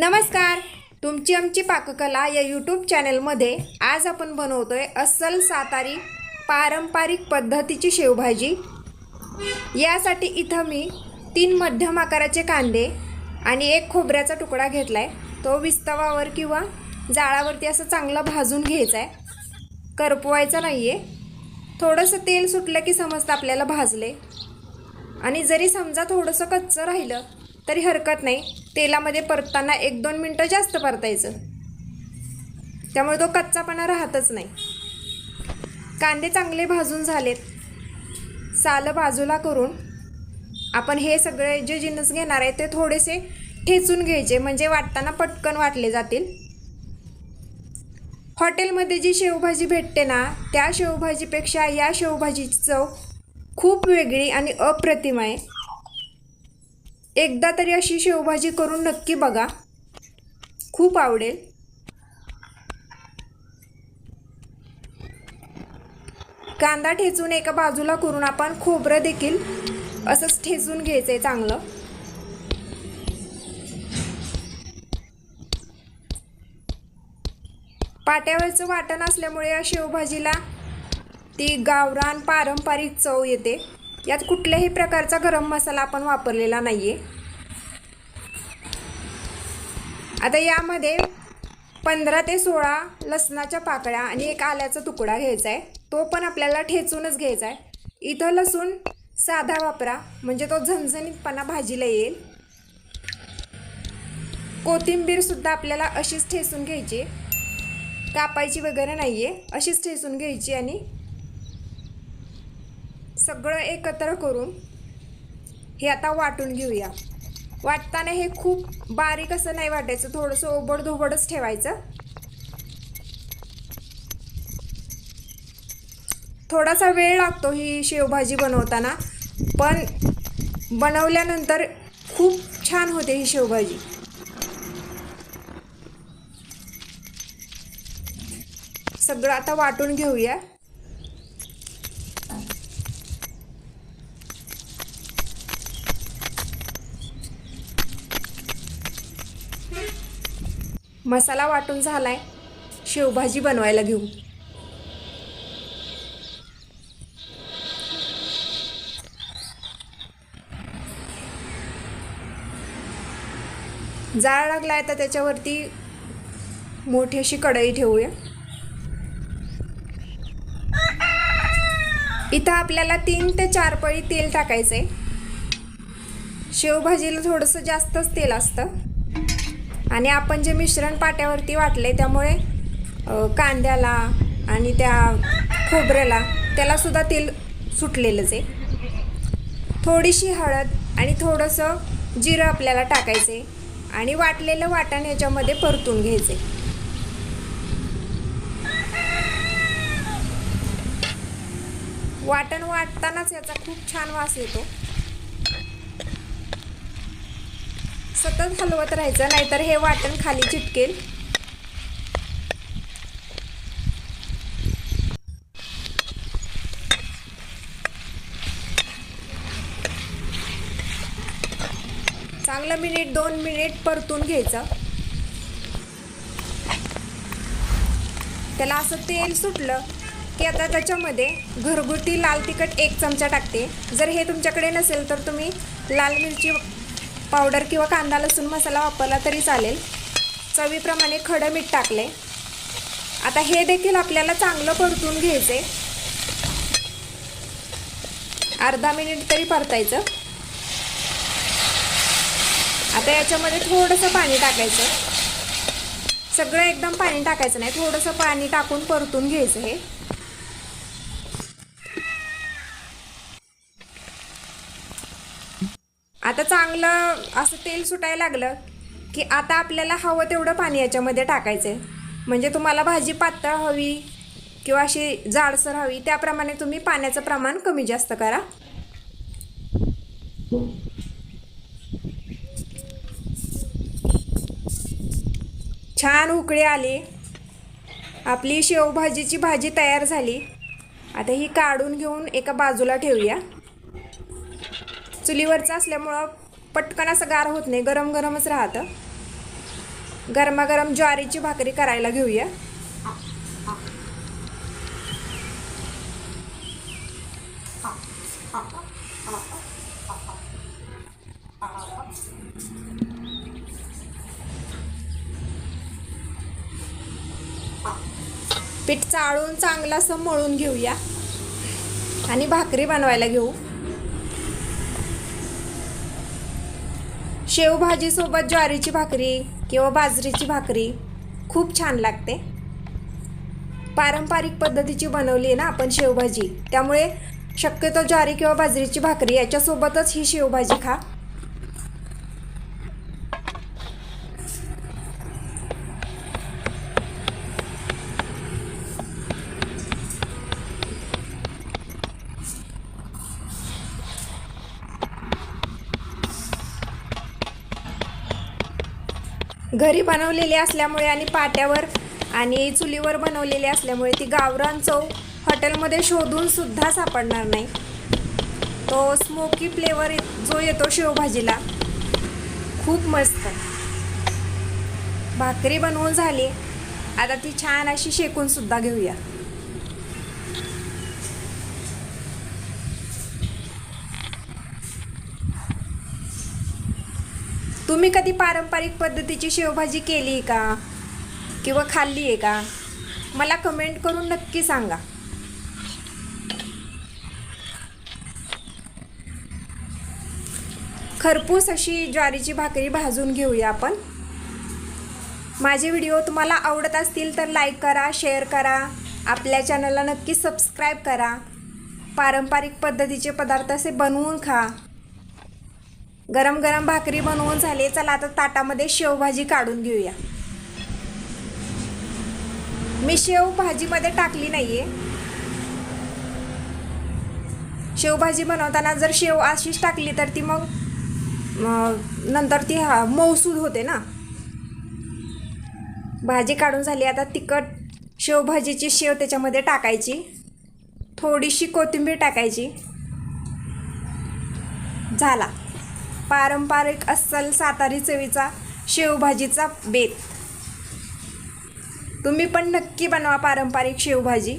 नमस्कार. तुमची आमची पाककला या यूट्यूब चॅनलमध्ये आज आपण बनवतोय अस्सल सातारी पारंपरिक पद्धतीची शेवभाजी. यासाठी इथं मी 3 मध्यम आकाराचे कांदे आणि 1 खोबऱ्याचा तुकडा घेतलाय. तो विस्तवावर किंवा जाळावरती असं चांगला भाजून घ्यायचा आहे, करपवायचा नाहीये. थोडंसं तेल सुटलं की समजतं आपल्याला भाजले. आणि जरी समजा थोडंसं कच्चं राहिलं तरी हरकत नाही, तेलामध्ये परतताना 1-2 मिनटं जास्त परतायचं, त्यामुळे तो कच्चापणा राहतच नाही. कांदे चांगले भाजून झालेत. साल बाजूला करून आपण हे सगळे जे जिन्नस घेणार आहे ते थोडेसे ठेचून घ्यायचे, म्हणजे वाटताना पटकन वाटले जातील. हॉटेलमध्ये जी शेवभाजी भेटते ना, त्या शेवभाजीपेक्षा या शेवभाजीची चव खूप वेगळी आणि अप्रतिम आहे. एकदा तरी अशी शेवभाजी करून नक्की बघा, खूप आवडेल. कांदा ठेचून एका बाजूला करून आपण खोबरं देखील असंच ठेचून घ्यायचंय चांगलं. पाट्यावरचं वाटण असल्यामुळे या शेवभाजीला ती गावरान पारंपरिक चव येते. यात कुठल्याही प्रकारचा गरम मसाला आपण वापरलेला नाहीये. आता यामध्ये 15 ते 16 लसणाच्या पाकळ्या आणि 1 आल्याचा तुकडा घ्यायचा आहे. तो पण आपल्याला ठेचूनच घ्यायचा आहे. इथं लसूण साधा वापरा, म्हणजे तो झणझणीतपणा भाजीला येईल. कोथिंबीर सुद्धा आपल्याला अशीच ठेचून घ्यायची, कापायची वगैरे नाहीये, अशीच ठेचून घ्यायची. आणि सगळं एकत्र करून हे आता वाटून घेऊया. वाटताना हे खूप बारीक असं नाही वाटायचं, थोडंसं ओबडधोबडच ठेवायचं. थोडासा वेळ लागतो ही शेवभाजी बनवताना, पण बनवल्यानंतर खूप छान होते ही शेवभाजी. सगळं आता वाटून घेऊया. मसाला वाटून झालाय, शेवभाजी बनवायला घेऊ. जाळ लागलाय तर त्याच्यावरती मोठी अशी कढई ठेवूया. इथं आपल्याला 3 ते 4 पळी तेल टाकायचंय. शेवभाजीला थोडंसं जास्तच तेल असतं. आणि आपण जे मिश्रण पाट्यावरती वाटले त्यामुळे कांद्याला आणि त्या खोबऱ्याला त्याला सुद्धा तेल सुटलेलंच आहे. थोडीशी हळद आणि थोडंसं जिरं आपल्याला टाकायचे आणि वाटलेलं वाटण याच्यामध्ये परतून घ्यायचे. वाटण वाटतानाच याचा खूप छान वास येतो. सतत हलवत राहायचं, नाहीतर हे वाटण खाली चिटकेल. चांगलं 1-2 मिनिट परतून घ्यायचं. त्याला असं तेल सुटलं की आता त्याच्यामध्ये घरगुती लाल तिखट 1 चमचा टाकते. जर हे तुमच्याकडे नसेल तर तुम्ही लाल मिरची पावडर किंवा कांदा लसूण मसाला वापरला तरी चालेल. चवीप्रमाणे खडं मीठ टाकले. आता हे देखील आपल्याला चांगलं परतून घ्यायचे. अर्धा मिनिट तरी परतायचं. आता याच्यामध्ये थोडंसं पाणी टाकायचं. सगळं एकदम पाणी टाकायचं नाही, थोडंसं पाणी टाकून परतून घ्यायचं. हे आता चांगलं असं तेल सुटायला लागलं की आता आपल्याला हवं तेवढं पाणी याच्यामध्ये टाकायचं आहे. म्हणजे तुम्हाला भाजी पातळ हवी किंवा अशी जाडसर हवी त्याप्रमाणे तुम्ही पाण्याचं प्रमाण कमी जास्त करा. छान उकळी आली, आपली शेवभाजीची भाजी तयार झाली. आता ही काढून घेऊन एका बाजूला ठेवूया. चुलीवरचं असल्यामुळं पटकन असं गार होत नाही, गरम गरमच राहतं. गरमागरम ज्वारीची भाकरी करायला घेऊया. पीठ चाळून चांगलं असं मळून घेऊया आणि भाकरी बनवायला घेऊ. शेवभाजी सोबत ज्वारीची भाकरी किंवा बाजरीची भाकरी खूप छान लागते. पारंपरिक पद्धतीची बनवली आहे ना आपण शेवभाजी, त्यामुळे शक्यतो ज्वारी किंवा बाजरीची भाकरी याच्यासोबतच ही शेवभाजी खा. घरी बनवलेली असल्यामुळे आणि पाट्यावर आणि चुलीवर बनवलेली असल्यामुळे ती गावरान चव हॉटेलमध्ये शोधून सुद्धा सापडणार नाही. तो स्मोकी फ्लेवर जो येतो शेवभाजीला खूप मस्त. भाकरी बनवून झाली, आता ती छान अशी शेकून सुद्धा घेऊया. तुम्ही कधी पारंपरिक पद्धतीची शेवभाजी केली आहे का किंवा खाल्ली आहे का? मला कमेंट करून नक्की सांगा. खरपूस अशी ज्वारीची भाकरी भाजून घेऊया आपण. माझे व्हिडिओ तुम्हाला आवडत असतील तर लाईक करा, शेअर करा, आपल्या चॅनलला नक्की सबस्क्राईब करा. पारंपरिक पद्धतीचे पदार्थ असे बनवून खा. गरम गरम भाकरी बनवून झाली. चला आता ताटामध्ये शेवभाजी काढून घेऊया. मी शेव भाजीमध्ये टाकली नाहीये. शेवभाजी बनवताना जर शेव अशीच टाकली तर ती मग नंतर ती मऊसूद होते ना. भाजी काढून झाली, आता तिखट शेवभाजीची शेव त्याच्यामध्ये टाकायची, थोडीशी कोथिंबीर टाकायची. झाला पारंपरिक अस्सल सातारी चवीचा शेवभाजीचा बेत. तुम्ही पण नक्की बनवा पारंपरिक शेवभाजी.